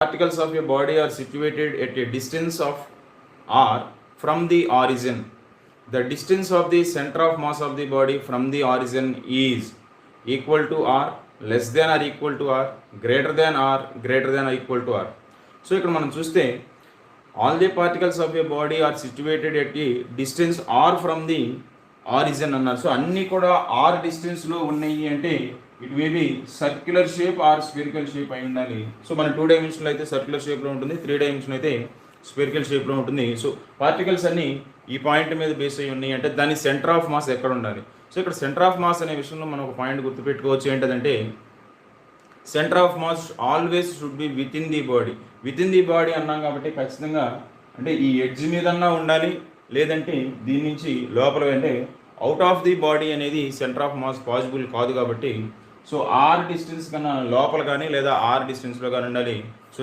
particles of a body are situated at a distance of r from the origin, the distance of the center of mass of the body from the origin is equal to r, less than or equal to r, greater than r, greater than or equal to r. So ఇక్కడ మనం చూస్తే all the particles of a body are situated at a distance r from the origin అన్నారు. So అన్నీ కూడా r డిస్టెన్స్లో ఉన్నాయి అంటే it may be circular shape or spherical shape అయి ఉండాలి. సో మన 2 డైమెన్షన్లో అయితే సర్క్యులర్ షేప్లో ఉంటుంది, 3 డైమెన్షన్ అయితే స్పెరికల్ షేప్లో ఉంటుంది. సో పార్టికల్స్ అన్నీ ఈ పాయింట్ మీద బేస్ అయి ఉన్నాయి అంటే దాని సెంటర్ ఆఫ్ మాస్ ఎక్కడ ఉండాలి. సో ఇక్కడ సెంటర్ ఆఫ్ మాస్ అనే విషయంలో మనం ఒక పాయింట్ గుర్తుపెట్టుకోవచ్చు. ఏంటంటే centre of mass always should be with in the body. With in the body అన్నాం కాబట్టి ఖచ్చితంగా అంటే ఈ ఎడ్జ్ మీదన్నా ఉండాలి, లేదంటే దీని నుంచి లోపల అంటే అవుట్ ఆఫ్ ది బాడీ అనేది సెంటర్ ఆఫ్ మాస్ పాసిబుల్ కాదు. కాబట్టి సో ఆర్ డిస్టెన్స్ కన్నా లోపల కానీ లేదా ఆర్ డిస్టెన్స్లో కానీ ఉండాలి. సో